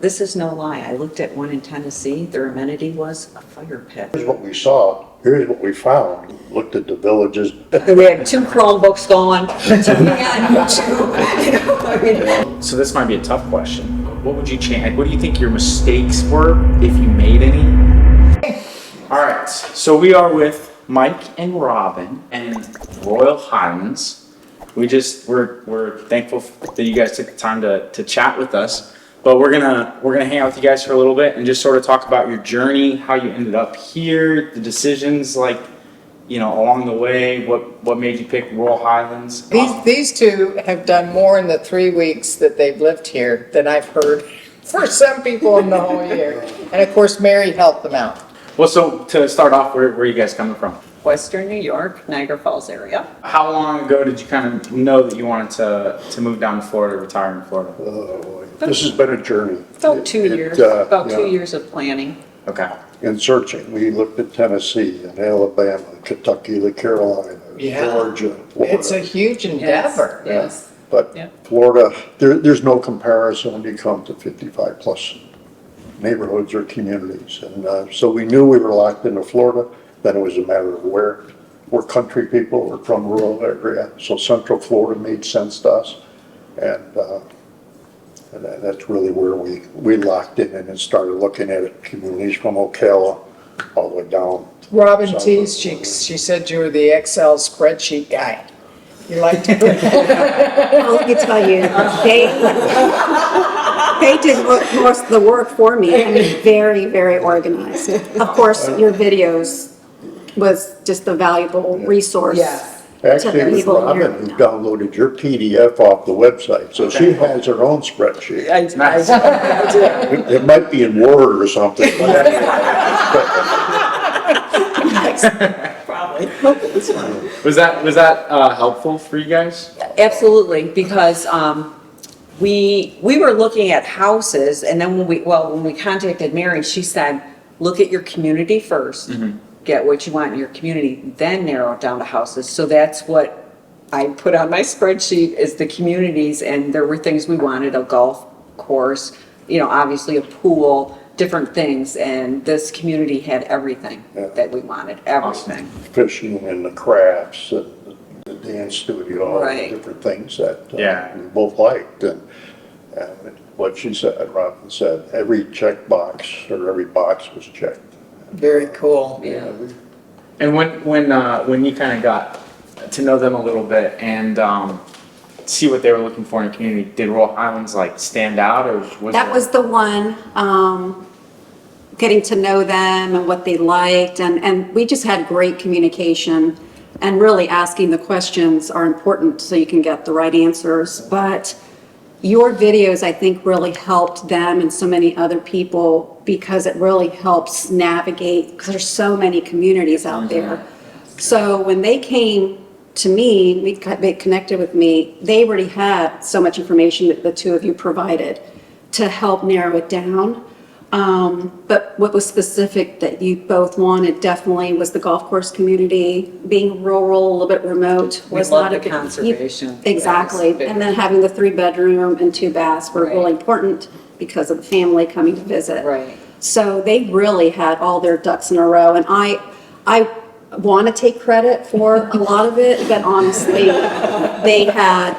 this is no lie. I looked at one in Tennessee. Their amenity was a fire pit. Here's what we saw, here's what we found. Looked at the villages. We had 2 Chromebooks going, TV on YouTube. You know, I mean, So this might be a tough question. What would you change? Like, what do you think your mistakes were, if you made any? All right, so we are with Mike and Robbin and Royal Highlands. We're thankful that you guys took the time to chat with us. But we're gonna hang out with you guys for a little bit and just sort of talk about your journey, how you ended up here, the decisions, like, you know, along the way, what made you pick Royal Highlands. These two have done more in the 3 weeks that they've lived here than I've heard for some people in the whole year. And of course, Mary helped them out. Well, so to start off, where are you guys coming from? Western New York, Niagara Falls area. How long ago did you kind of know that you wanted to move down to Florida, retire in Florida? This has been a journey. About 2 years, about 2 years of planning. Okay. In searching, we looked at Tennessee and Alabama, Kentucky, the Carolinas, Yeah. Georgia, Florida. It's a huge endeavor. Yes. But Yeah. Florida, there's no comparison when you come to 55 plus neighborhoods or communities. And so we knew we were locked into Florida. Then it was a matter of where. We're country people, we're from rural area, so Central Florida made sense to us. And that's really where we locked in and then started looking at it, communities from Ocala all the way down. Robin teased, she said you were the Excel spreadsheet guy. You like to. Well, let me tell you, they did most of the work for me. I mean, very, very organized. Of course, your videos was just a valuable resource. Yes. Actually, it was people Robin who downloaded your PDF off the website, so she has her own spreadsheet. Nice. It might be in Word or something. Probably. Was that helpful for you guys? Absolutely, because we were looking at houses, and then when we contacted Mary, she said, look at your community first, get what you want in your community, then narrow it down to houses. So that's what I put on my spreadsheet is the communities, and there were things we wanted, a golf course, you know, obviously a pool, different things, and this community had everything that we wanted, everything. Fishing and the crafts and the dance studio, all the Right. different things that Yeah. we both liked. And what she said, Robin said, every check box or every box was checked. Very cool. Yeah. And when you kind of got to know them a little bit and see what they were looking for in a community, did Royal Highlands like stand out, or That was the one, getting to know them and what they liked, and we just had great communication, and really asking the questions are important so you can get the right answers. But your videos, I think, really helped them and so many other people because it really helps navigate, because there's so many communities out there. So when they came to me, they connected with me, they already had so much information that the two of you provided to help narrow it down. But what was specific that you both wanted definitely was the golf course community, being rural, a little bit remote. We was love not the a big- conservation. Exactly. Yes, And then having the 3-bedroom and 2 baths were Right. really important because of the family coming to visit. Right. So they really had all their ducks in a row, and I want to take credit for a lot of it, but honestly, they had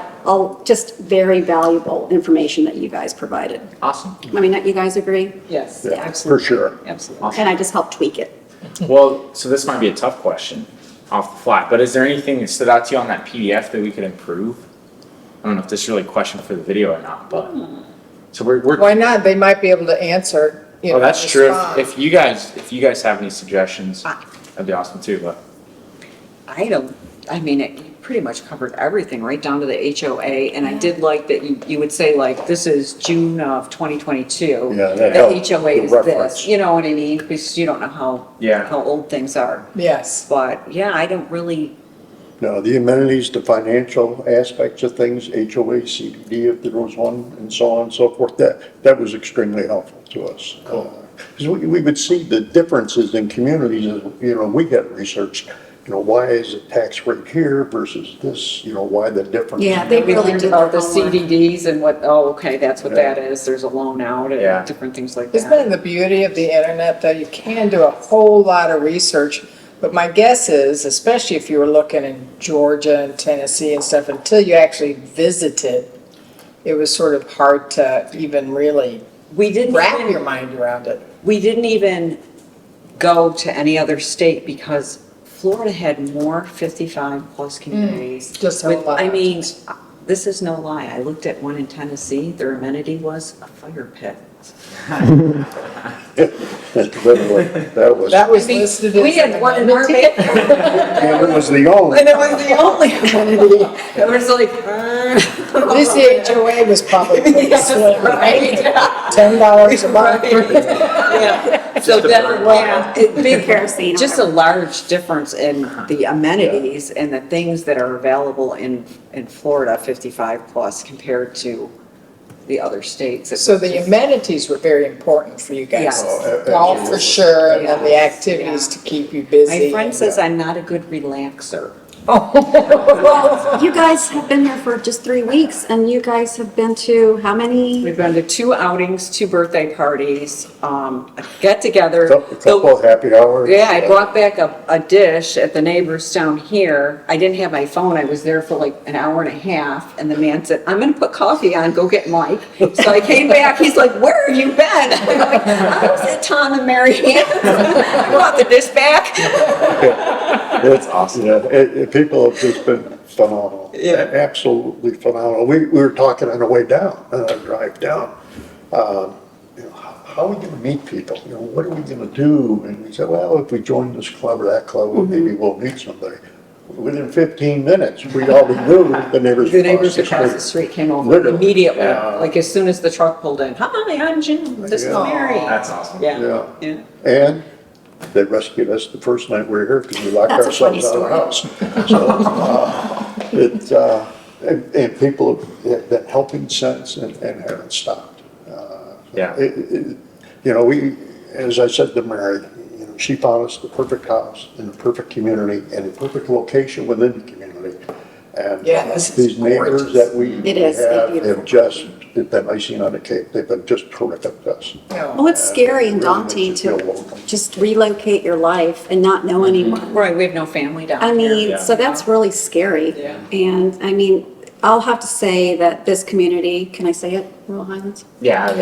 just very valuable information that you guys provided. awesome. I mean, don't you guys agree? Yes, Yeah, absolutely. for sure. Absolutely. And I just helped tweak it. Well, so this might be a tough question off the fly, but is there anything that stood out to you on that PDF that we could improve? I don't know if this is really a question for the video or not, but so we're Why not? They might be able to answer, you know. oh, that's on the true. spot. If you guys have any suggestions, that'd be awesome too. But I mean, it pretty much covered everything, right down to the HOA, and I did like that you would say, like, this is June of 2022. Yeah, that The helped, HOA the is reference. this, you know what I mean? Because you don't know how old things are. Yes. But, yeah, I don't really, No, the amenities, the financial aspects of things, HOA, CDD, if there was one, and so on and so forth, that was extremely helpful to us. Because we would see the differences in communities, as, you know, we had researched why is the tax rate here versus this, why the difference? Yeah, they We really learned did about the their homework. CDDs and what, oh, okay, that's what Yeah. that is. There's a loan out Yeah. and different things like Isn't that. that the beauty of the internet, though? You can do a whole lot of research, but my guess is, especially if you were looking in Georgia and Tennessee and stuff, until you actually visited, it was sort of hard to even really We didn't wrap even- your mind around it. We didn't even go to any other state because Florida had more 55-plus communities. just a with- lot. I mean, this is no lie. I looked at one in Tennessee. Their amenity was a fire pit. That was, That was listed as. We had one in our pit. and it was the only. And it was the only amenity. It was like, This HOA was probably pretty slim, right? $10 a month. Yeah. So Just a that, burn. yeah, it big, Kerosene or just a whatever. large difference in the amenities and the things that are available in Florida, 55-plus, compared to the other states. It So was the just- amenities were very important for you guys. Yes. Oh, Golf for absolutely. sure, and then the Yes, activities yeah. to keep you busy. My friend says I'm not a good relaxer. Well, you guys have been here for just 3 weeks, and you guys have been to how many? We've been to 2 outings, 2 birthday parties, a get-together. A couple of happy hours. Yeah, I brought back a dish at the neighbors down here. I didn't have my phone. I was there for like an hour and a half, and the man said, "I'm gonna put coffee on, go get Mike." So I came back, he's like, "Where have you been?" I'm like, "I was at Tom and Mary Ann's." I brought the dish back. That's awesome. Yeah, people have just been phenomenal. Yeah. Absolutely phenomenal. We were talking on the way down, on our drive down. How are we gonna meet people? What are we gonna do? And we said, well, if we join this club or that club, maybe we'll meet somebody. Within 15 minutes, we already knew the neighbors. The neighbors across the street came over Literally. immediately, Yeah. like as soon as the truck pulled in. "Hi, I'm Jim, this is Yeah. Mary." That's awesome. Yeah, Yeah. yeah. And they rescued us the first night we were here because we locked That's a funny ourselves out of the house. So, and people have been helping since and haven't stopped. Yeah. We, as I said to Mary, she found us the perfect house in the perfect community and the perfect location within the community. And Yeah, this is these neighbors gorgeous. that we It is a have beautiful have just been icing on the cake. They've been just terrific to us. Oh, it's scary and Really daunting makes you to feel welcome. just relocate your life and not know anyone. Right, we have no family down I here. mean, Yeah. so that's really scary. Yeah. And I mean, I'll have to say that this community, can I say it, Rural Highlands? Yeah, I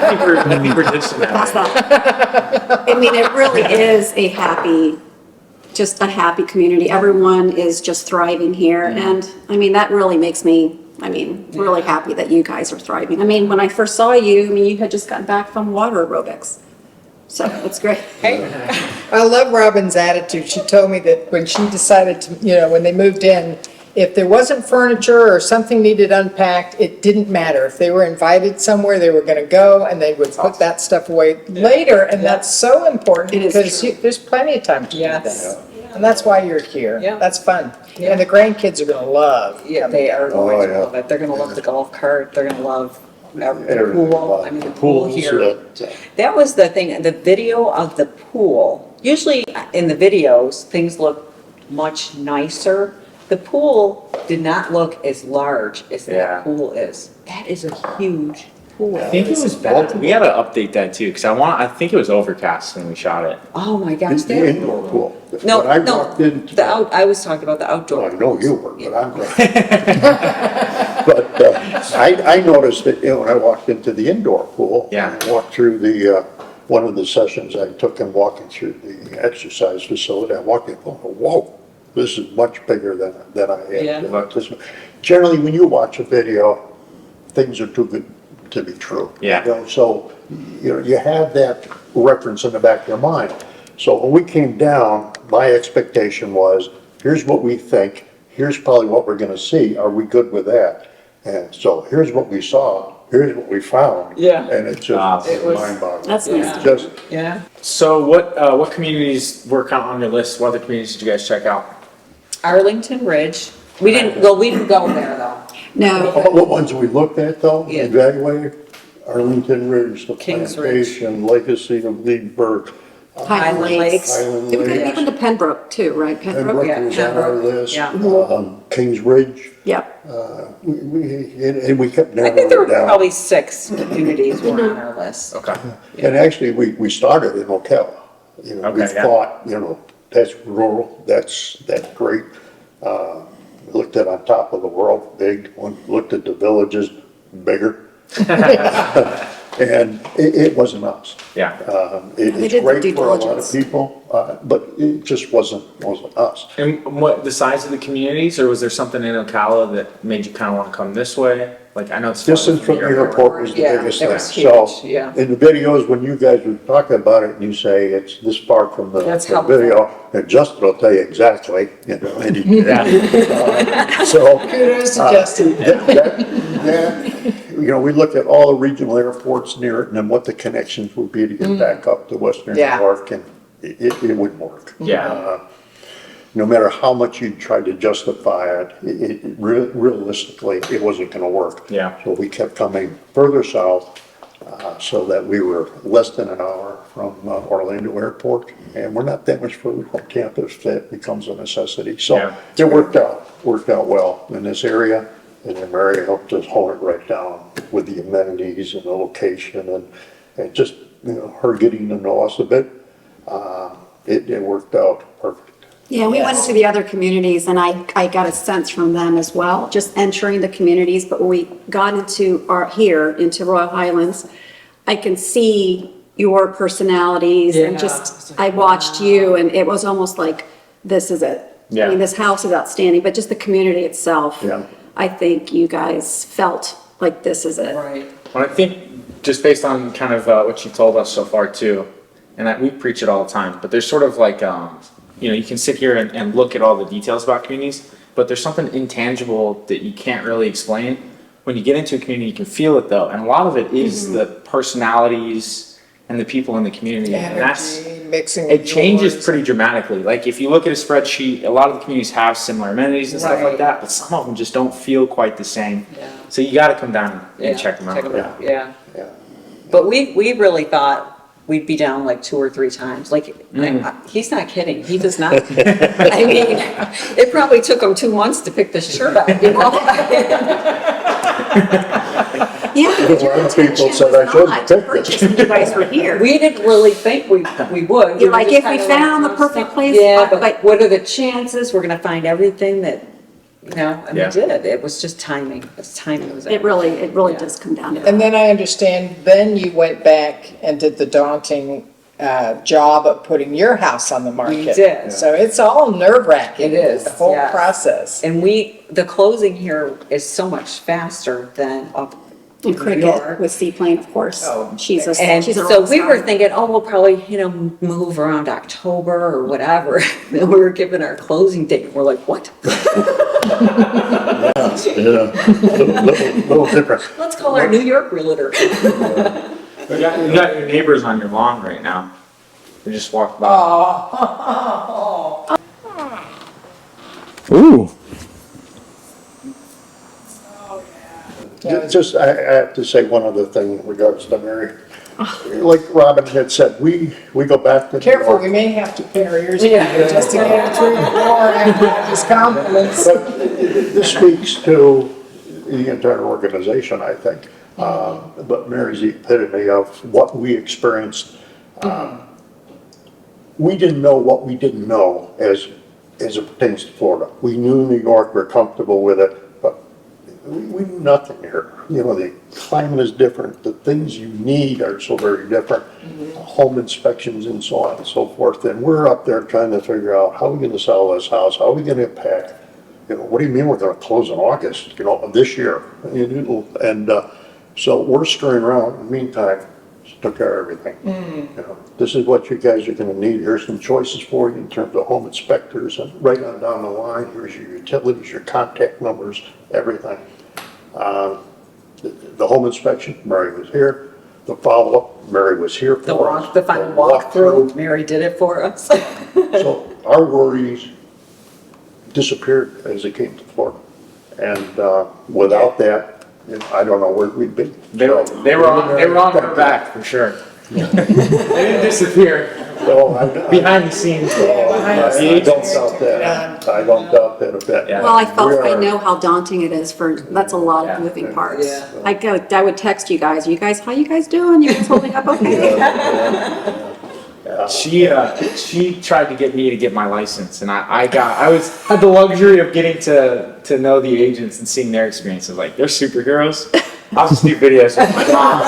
think we're just Pass that. I mean, it really is just a happy community. Everyone is just thriving here. And I mean, that really makes me, really happy that you guys are thriving. I mean, when I first saw you, you had just gotten back from water aerobics. So it's great. I love Robin's attitude. She told me that when she decided to, when they moved in, if there wasn't furniture or something needed unpacked, it didn't matter. If they were invited somewhere, they were gonna go and they would put that stuff away later. And that's so important It is because true. there's plenty of time to do Yes. that. And that's why you're here. Yeah. That's fun. Yeah. And the grandkids are gonna love. Yeah, they are going Oh, to yeah. love it. They're gonna love the golf cart, they're gonna love the Everything pool. about I mean, the it. pool Pools, here. yeah. That was the thing, the video of the pool. Usually in the videos, things look much nicer. The pool did not look as large as Yeah. that pool is. That is a huge pool. I think it was bad. We had to update that too, because I think it was overcast when we shot it. Oh my gosh, The that, indoor pool. no, When I no, walked into. I was talking about the outdoor. Well, I know you were, but I'm glad. But I noticed that, when I walked into the indoor pool. Yeah. I walked through one of the sessions I took in walking through the exercise facility. I walked in, whoa, this is much bigger than I had. Yeah. Generally, when you watch a video, things are too good to be true. Yeah. So, you have that reference in the back of your mind. So when we came down, my expectation was, here's what we think, here's probably what we're gonna see, are we good with that? And so here's what we saw, here's what we found. Yeah. And it's Awesome. just It was- mind-boggling. That's nice. Just, Yeah. So what communities were kind of on your list? What other communities did you guys check out? Arlington Ridge. We didn't go there though. No, what ones we looked at though, Yeah. evaluated, Arlington Ridge, the Kings Ridge. Plantation, Legacy of Leesburg, Highland Lakes. Highland Even Lakes. even to Pembroke too, right? Pembroke Yeah, was on our Pembroke, list, yeah. Kings Ridge, Yep. and we kept I narrowing think there it were down. probably 6 communities were on our list. Okay. And actually, we started in Ocala. You know, we Okay, yeah. thought, you know, that's rural, that's great. We looked at on top of the world, big, one looked at the villages, bigger. And it wasn't us. Yeah. They It's did the great due for a lot of diligence. people, but it just wasn't us. And what, the size of the communities, or was there something in Ocala that made you kind of want to come this way? Like, I know it's. Distance from the airport was the Yeah, biggest it thing. was So, huge, yeah. in the videos, when you guys were talking about it, and you say it's this far from the That's the helpful. video, and Justin will tell you exactly, you know, and he, Yeah. so. Kudos to Justin. You know, we looked at all the regional airports near it and then what the connections would be to get back up to Western New Yeah. York, and it wouldn't work. Yeah. No matter how much you tried to justify it, realistically, it wasn't gonna work. Yeah. So we kept coming further south, so that we were less than an hour from Orlando Airport, and we're not that much further from campus. That becomes a necessity. So Yeah. it worked out well in this area, and then Mary helped us hone it right down with the amenities and the location, and just, you know, her getting to know us a bit. It worked out perfect. Yeah, we went into the other communities and I got a sense from them as well, just entering the communities. But when we got into into Royal Highlands, I can see your personalities and Yeah. just, I watched you and it was almost like, this is it. Yeah. I mean, this house is outstanding, but just the community itself. Yeah. I think you guys felt like this is it. Right. Well, I think just based on kind of what you told us so far too, and we preach it all the time, but there's sort of like, you know, you can sit here and look at all the details about communities, but there's something intangible that you can't really explain. When you get into a community, you can feel it though, and a lot of it is the personalities and the people in the community, and that's. Energy, mixing. It with changes yours. pretty dramatically. Like if you look at a spreadsheet, a lot of the communities have similar amenities and stuff like Right. that, but some of them just don't feel quite the same. Yeah. So you gotta come down and Yeah, check them out. Yeah. Yeah. But we really thought we'd be down like 2 or 3 times. Like, he's not kidding. He does not. I mean, it probably took him 2 months to pick this shirt up, you know? Yeah, A lot of people said I shouldn't not to pick purchase this. when you guys were here. We didn't really think we would. We You're were like, just if we kinda found the like, perfect place, Yeah, but- but what are the chances? We're gonna find everything that, you know, and we Yeah. did. It was just timing. Timing was It everything. really Yeah. does come down to that. And then I understand, then you went back and did the daunting job of putting your house on the market. did. So it's all nerve wracking. It is, The whole yes. process. And the closing here is so much faster than up And in New Cricket York. with Seaplane, of course. Oh, She's a And she's a so rock we were star. thinking, oh, we'll probably, you know, move around October or whatever. Then we were given our closing date. We're like, what? Yeah, little different. Let's call our New York realtor. You got your neighbors on your lawn right now. They just walked by. Ooh. Just, I have to say one other thing in regards to Mary. Like Robin had said, we go back to New Careful, we York. may have to pin our ears just to get through the door after these compliments. But this speaks to the entire organization, I think. But Mary's the epitome of what we experienced. We didn't know what we didn't know as it pertains to Florida. We knew New York, we're comfortable with it, but we knew nothing here. You know, the climate is different, the things you need are so very different, home inspections and so on and so forth. And we're up there trying to figure out, how are we gonna sell this house? How are we gonna pack? You know, what do you mean we're gonna close in August, you know, of this year? And so we're screwing around. In the meantime, just took care of everything. You know, this is what you guys are gonna need. Here's some choices for you in terms of home inspectors, and right on down the line, here's your utilities, your contact numbers, everything. The home inspection, Mary was here. The follow-up, Mary was here for us. The final walkthrough, Mary did it for us. So our worries disappeared as it came to Florida. And without that, I don't know where we'd be. They were on her back for sure. They didn't disappear. Oh, I- behind the scenes. I don't doubt that. I don't doubt that a bit. Yeah. Well, We I are- know how daunting it is that's a lot Yeah. of moving parts. Yeah. I would text you guys, how you guys doing? You guys holding up okay? She tried to get me to get my license, and I had the luxury of getting to know the agents and seeing their experiences. Like, they're superheroes. I'll just do videos with my mom.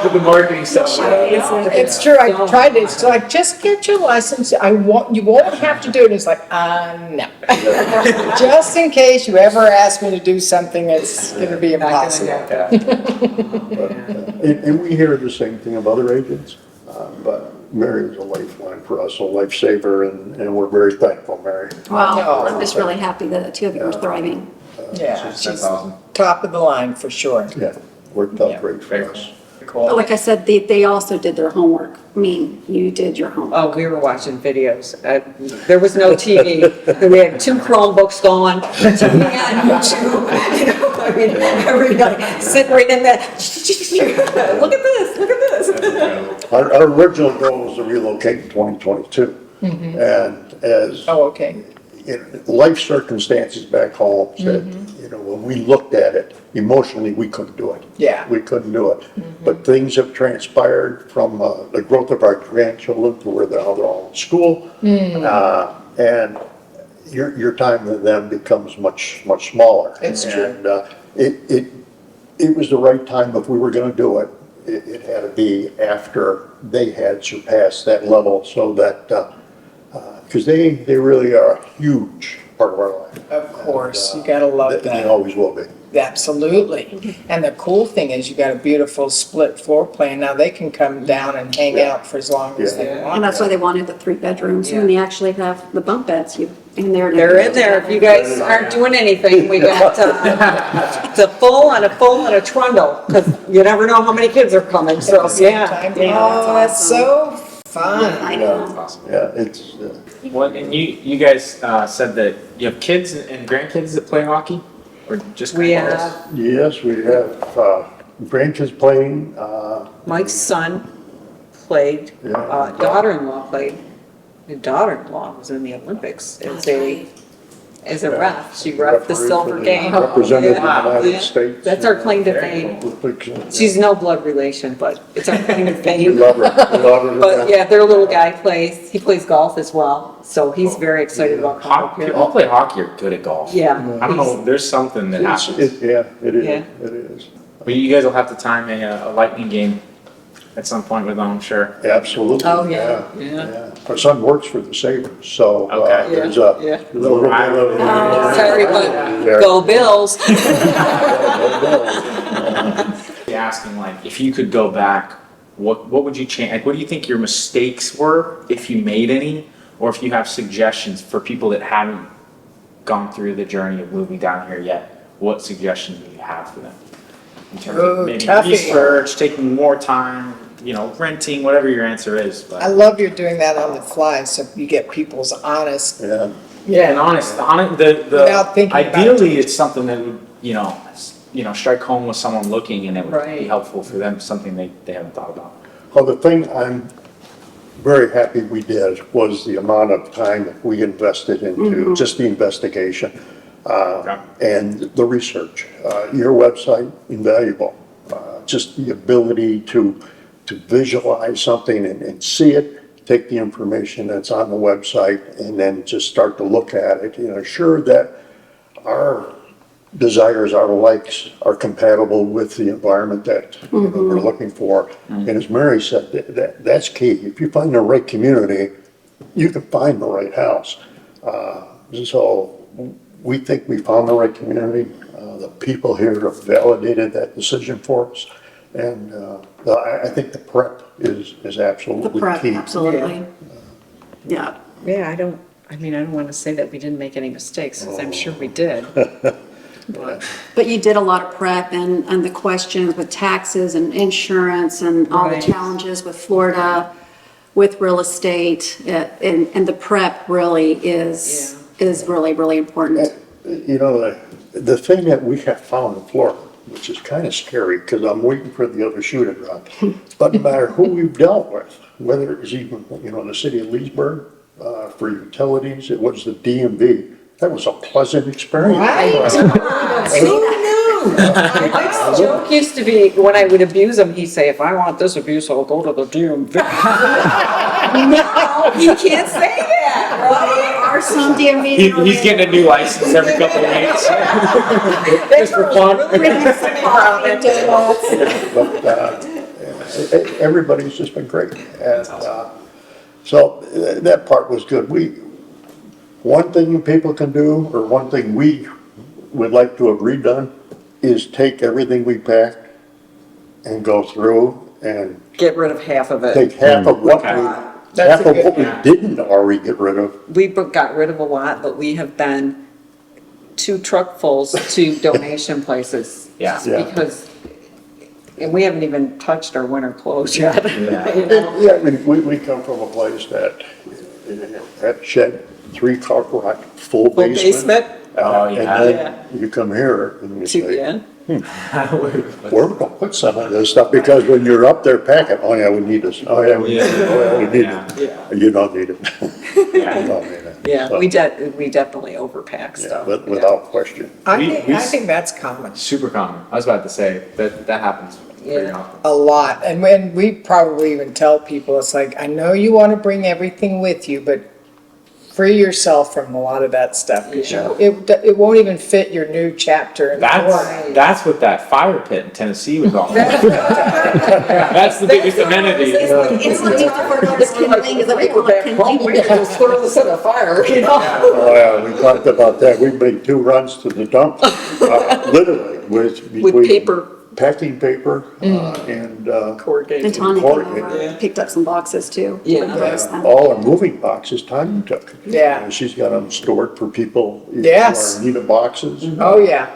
With the marketing stuff. It's true, I tried it, it's like, just get your license, you won't have to do it, it's like, no. Just in case you ever ask me to do something that's gonna be impossible. Yeah. And we hear the same thing of other agents, but Mary is a lifeline for us, a lifesaver, and we're very thankful, Mary. Well, I'm just really happy that the two of you are thriving. Yeah, That's she's awesome. top of the line for sure. Yeah, worked out Yeah. great for Very us. But Cool. like I said, they also did their homework. I mean, you did your homework. Oh, we were watching videos. There was no TV. We had 2 Chromebooks going, TV on YouTube. You know, I mean, every night, sitting right in that, look at this, look at this. Our original goal was to relocate in 2022. And as Oh, okay. life circumstances back home said, when we looked at it, emotionally, we couldn't do it. Yeah. We couldn't do it. But things have transpired from the growth of our grandchildren to where they're all in school. And your time with them becomes much smaller. It's true. And it was the right time if we were gonna do it. It had to be after they had surpassed that level so that, because they really are a huge part of our life. Of course, you gotta love They that. always will be. Absolutely. And the cool thing is you got a beautiful split floor plan. Now they can come down and hang out for as long as they Yeah. want. And that's why they wanted the 3 bedrooms, and they actually have the bump beds in there. They're in there. If you guys aren't doing anything, we got, it's a full and a trundle, because you never know how many kids are coming, so, yeah. Oh, that's so fun. I know. That's awesome. Yeah, it's, Well, and you guys said that you have kids and grandkids that play hockey, or just We grandkids? have yes, we have grandkids playing, Mike's son played, Yeah. daughter-in-law played. His daughter-in-law was in the Olympics as a ref. She reffed the silver game. represented the Yeah, United yeah. States. That's our claim to fame. She's, She's no blood relation, but it's our claim to we fame. love her, we love her. But yeah, their little guy he plays golf as well, so he's very excited about coming up People who here. play hockey are good at golf. Yeah. I don't know, there's something that It's- happens. Yeah, it is, Yeah. it is. But you guys will have to time a lightning game at some point with them, I'm sure. Absolutely. Oh, yeah. Our son works for the Sabres, so Okay. there's Yeah. a little bit of. Sorry, but go Bills. Asking, like, if you could go back, what would you change? Like, what do you think your mistakes were, if you made any? Or if you have suggestions for people that haven't gone through the journey of moving down here yet, what suggestions do you have for them? In terms Ooh, of maybe toughie. research, taking more time, renting, whatever your answer is. I But love you're doing that on the fly, so you get people's honest. Yeah, yeah, and honest, Without thinking about it. ideally, it's something that would, strike home with someone looking, and it would be Right. helpful for them, something they haven't thought about. well, the thing I'm very happy we did was the amount of time that we invested into just the investigation and the research. Your website, invaluable. Just the ability to visualize something and see it, take the information that's on the website, and then just start to look at it, sure that our desires, our likes are compatible with the environment that we're looking for. And as Mary said, that's key. If you find the right community, you can find the right house. So we think we found the right community. The people here have validated that decision for us. And I think the prep is The absolutely prep, key. absolutely. Yeah. Yeah, I don't want to say that we didn't make any mistakes, because I'm sure we did. But you did a lot of prep and the questions with taxes and insurance and all the Right. challenges with Florida, with real estate, and the prep really is really, really important. The thing that we have found in Florida which is kind of scary because I'm waiting for the other shoe to drop. But no matter who we've dealt with, whether it was even, the city of Leesburg, for utilities, it was the DMV. That was a pleasant experience. Mike's joke used to be, when I would abuse him, he'd say, if I want this abuse, I'll go to the DMV. No, he can't say that, right? Are some DMVs. He's getting a new license every couple of weeks. Just for fun. But everybody's just been great. And so that part was good. One thing people can do, or one thing we would like to have redone, is take everything we packed and go through and Get rid of half of it. take half of what That's a good- we didn't already get rid of. We got rid of a lot, but we have been 2 truckfuls to donation places. Yeah. Just Yeah. because, and we haven't even touched our winter clothes yet. Yeah. You know? Yeah, I mean, we come from a place that shed 3 car garage, full Full basement. Oh, And yeah. then you come here and you Two say, in. where we gonna put some of this stuff? Because when you're up there packing, oh yeah, we need this, oh yeah, we need it, oh yeah, we need Yeah. it. Yeah. You don't need it. You Yeah. don't need it. Yeah, So, we definitely overpack Yeah, stuff. but without question. I We- think, we I s- think that's common, Super common. I was about to say that happens pretty Yeah. often. a lot. And when we probably even tell people, it's like, I know you want to bring everything with you, but free yourself from a lot of that stuff. 'Cause it won't even fit your new chapter. in the book. That's what that fire pit in Tennessee was all about. That's the biggest amenity. It's like you prefer to this kindling, is that what you call it, kindling? Just throw this in a fire, you know? Oh yeah, we talked about that. We made 2 runs to the dump, literally, between paper. packing paper, and, Corrugated. And Tanya Corrugated. came over, picked up some boxes too. Yeah. all our moving boxes Tanya took. Yeah. And she's got them stored for people who Yes. are in need of boxes. Oh, yeah.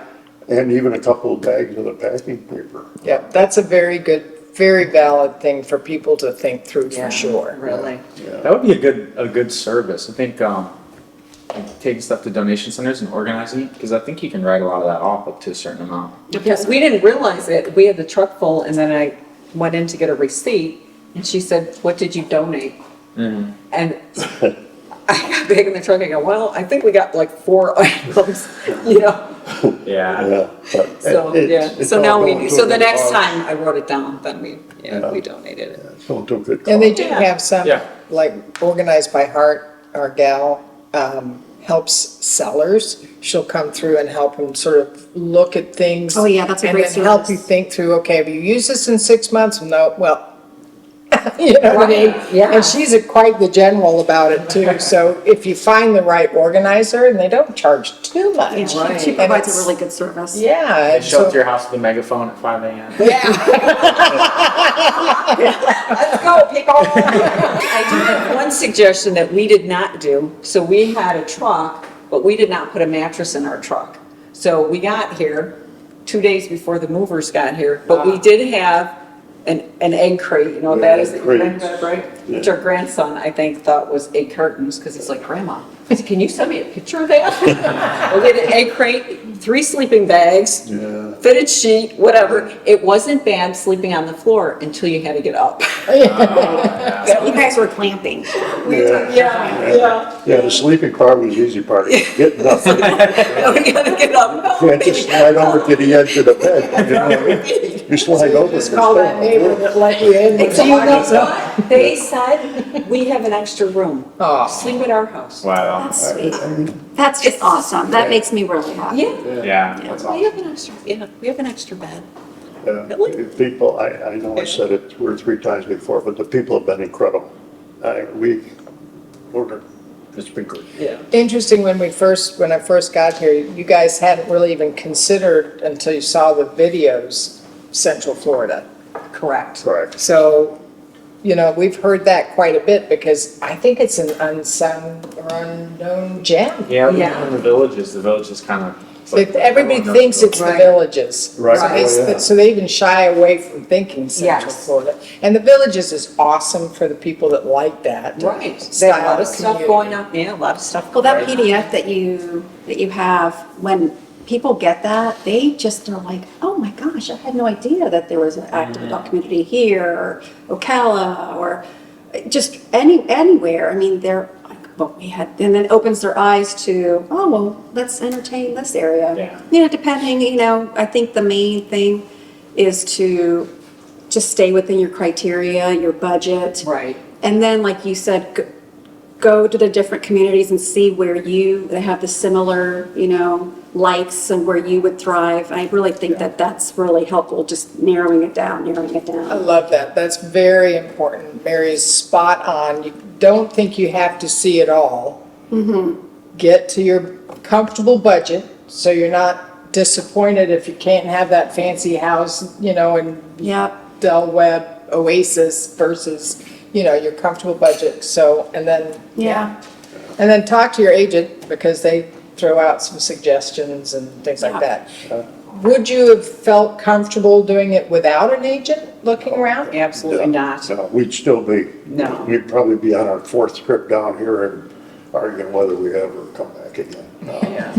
And even a couple of bags of the packing paper. Yeah, that's a very good, very valid thing for people to think through Yeah, for sure. Really. That would be a good service. I think like taking stuff to donation centers and organizing it, because I think you can write a lot of that off up to a certain amount. Because we didn't realize it, we had the truck full, and then I went in to get a receipt, and she said, what did you donate? And I got back in the truck, I go, well, I think we got like 4 items, you know? Yeah. Yeah. but So, it's so all now going to so a the good next cause. time I wrote it down, then we donated it. It's going to a good And they cause. do Yeah. have some, Yeah. like Organized by Heart, our gal, helps sellers. She'll come through and help them sort of look at things. Oh, yeah, that's a great And then help service. you think through, okay, have you used this in 6 months? No, well, you know what I mean? Right, yeah. And she's quite the general about it too. So if you find the right organizer, and they don't charge too much. Yeah, Right. she And provides it's- a really good service. Yeah. They and show up so- to your house with a megaphone at 5 a.m. Let's go, pick all. I do have one suggestion that we did not do. So we had a truck, but we did not put a mattress in our truck. So we got here 2 days before the movers got here, but we did have an egg crate, you know what that is? that you Crates. bring, right? Which our grandson, I think, thought was egg curtains, because he's like, Grandma, I said, can you send me a picture of that? We had an egg crate, 3 sleeping bags, Yeah. fitted sheet, whatever. It wasn't bad sleeping on the floor until you had to get up. You guys were clamping. Yeah. Yeah, the sleeping part was the easy part, getting up. We gotta get up. You can't just slide over to the edge of the bed, you know? You slide over. Just call that neighbor that let you in. Do you know what? They said, we have an extra room. Oh. Sleep at our house. Wow. That's sweet. That's just awesome. That makes me really happy. Yeah, Yeah, that's we awesome. have an extra, we have an extra bed. Really? People, I know I said it 2 or 3 times before, but the people have been incredible. It's been good. Yeah. Interesting, when I first got here, you guys hadn't really even considered until you saw the videos, Central Florida. Correct. Correct. So, you know, we've heard that quite a bit because I think it's an unsung or unknown gem. Yeah, Yeah. in the villages kind of. Everybody thinks it's the Right. villages. Right. So they- Oh, yeah. So they even shy away from thinking Central Yes. Florida. And the villages is awesome for the people that like that. Right. They have a lot style of stuff community. going on, yeah, a lot of stuff. Well, that going on. PDF that you have, when people get that, they just are like, oh my gosh, I had no idea that there was an active adult community here, or Ocala, or just anywhere. I mean, they're like, well, we had, and then it opens their eyes to, oh, well, let's entertain this area. Yeah. You know, depending, you know, I think the main thing is to just stay within your criteria, your budget. Right. And then, like you said, go to the different communities and see where they have the similar, you know, likes and where you would thrive. I really think that that's really helpful, just narrowing it down. I love that. That's very important. Mary's spot on. You don't think you have to see it all. Get to your comfortable budget, so you're not disappointed if you can't have that fancy house, you know, in Yep. Del Webb Oasis versus, you know, your comfortable budget. So, and then, Yeah. and then talk to your agent, because they throw out some suggestions and things like Yeah. that. Would you have felt comfortable doing it without an agent looking around? Absolutely not. No, we'd still be. No. We'd probably be on our fourth trip down here and arguing whether we ever come back again. Yeah.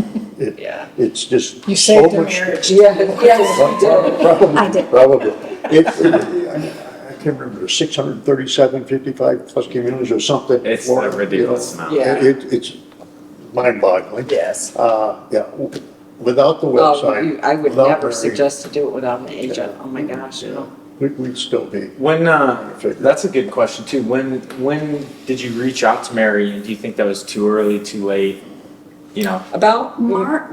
Yeah. It's just You so saved a much. marriage. Yeah, yes, Probably. I did. Probably. I can't remember, 637, 55 plus communities or something. It's Florida, a ridiculous amount. Yeah. It's mind-boggling. Yes. Yeah, without the Oh, website. I would without never Mary, suggest to do it without an agent. Oh my gosh, no. We'd still be. When, that's a good question too. When did you reach out to Mary, and do you think that was too early, too late? You know, About March.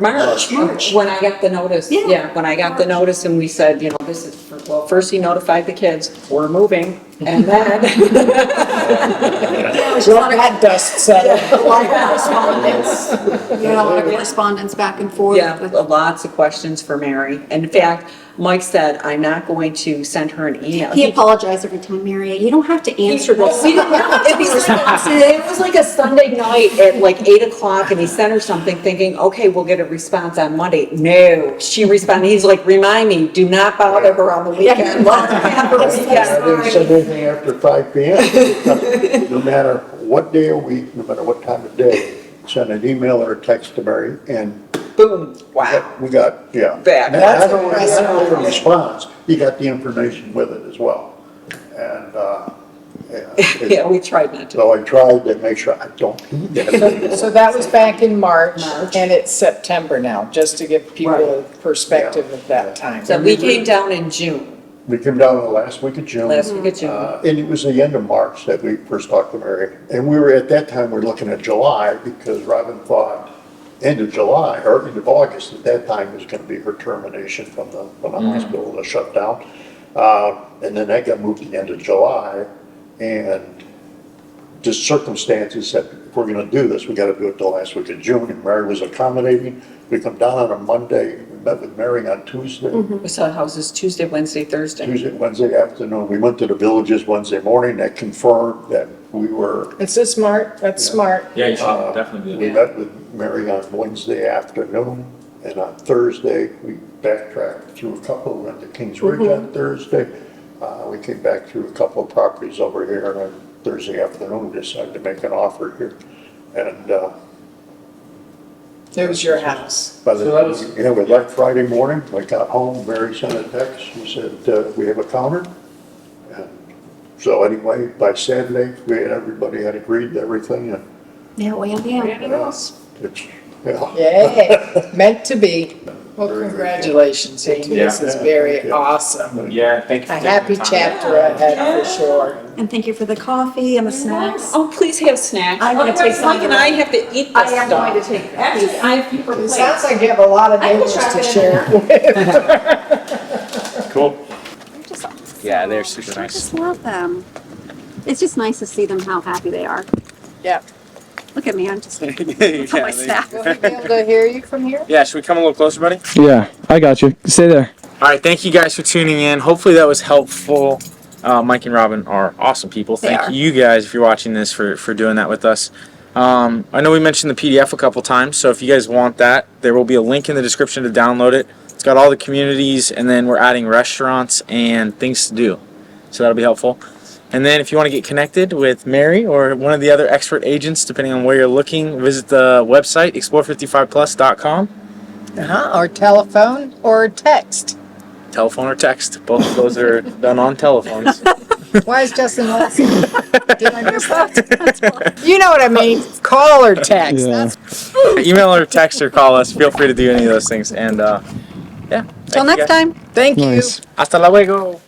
March, when I got the notice. Yeah. Yeah, when I got the notice and we said, you know, this is, well, first he notified the kids, we're moving, and then. So that dust settled. A lot of correspondence. Yeah, a lot of correspondence back and forth. Yeah, with- lots of questions for Mary. And in fact, Mike said, I'm not going to send her an email. He apologized every time, Mary, you don't have to answer this. We didn't know. It was like a Sunday night at like 8 o'clock, and he sent her something thinking, okay, we'll get a response on Monday. No, she responded, he's like, remind me, do not bother her on the weekend. Let her have her I didn't weekend. send anything after 5 p.m. No matter what day of week, no matter what time of day, send an email or a text to Mary, and Boom, wow. we got, yeah. Back. Not only a response, you got the information with it as well. And, Yeah, we tried not to. so I tried to make sure I don't do that. So that was back in March, and it's September now, just to give people a perspective of that time. So we came down in June, We came down the last week of June. last week of June. And it was the end of March that we first talked to Mary. And we were, at that time, we were looking at July, because Robin thought end of July, or end of August, at that time was gonna be her termination from the hospital, the shutdown. And then that got moved to the end of July, and just circumstances said, if we're gonna do this, we gotta do it the last week of June, and Mary was accommodating. We come down on a Monday, we met with Mary on Tuesday. We saw houses Tuesday, Wednesday, Thursday. Tuesday, Wednesday afternoon, we went to the villages Wednesday morning, that confirmed that we were, It's so smart, that's smart. yeah, you should definitely do we that. met with Mary on Wednesday afternoon, and on Thursday, we backtracked through a couple, went to Kings Ridge on Thursday. We came back through a couple of properties over here, and on Thursday afternoon, decided to make an offer here. And, It was your house. by the, So that was- yeah, we left Friday morning, I got home, Mary sent a text, she said, we have a counter. And so anyway, by Saturday, everybody had agreed to everything, and Yeah, well, yeah. it's, yeah. Yay, meant to be. Well, Very, very congratulations, Amy, this is very awesome. Yeah, thank you. A for taking happy the time. chapter ahead, for sure. And thank you for the coffee and the snacks. Oh, please have snacks. I'm gonna take Otherwise, some Mike and I have to eat I this am going to stuff. take Actually, I have paper It plates. sounds like you have a lot of I can neighbors chop to it in share with. Cool. Just awesome. Yeah, they're super I nice. just love them. It's just nice to see them how happy they are. Yeah. Look at me, I'm just look at my staff. Will we be able to hear you from here? Yeah, should we come a little closer, buddy? Yeah, I got you. Stay there. All right, thank you guys for tuning in. Hopefully that was helpful. Mike and Robin are awesome people. They Thank are. you guys, if you're watching this, for doing that with us. I know we mentioned the PDF a couple times, so if you guys want that, there will be a link in the description to download it. It's got all the communities, and then we're adding restaurants and things to do. So that'll be helpful. And then if you want to get connected with Mary or one of the other expert agents, depending on where you're looking, visit the website, explore55plus.com. Or telephone or text. Telephone or text. Both of those are done on telephones. Why is Justin laughing? Did I miss that? You know what I mean. Call or text. Yeah. That's Email or text or call us. Feel free to do any of those things. And yeah. Till next time. Thank you. Nice. Hasta luego.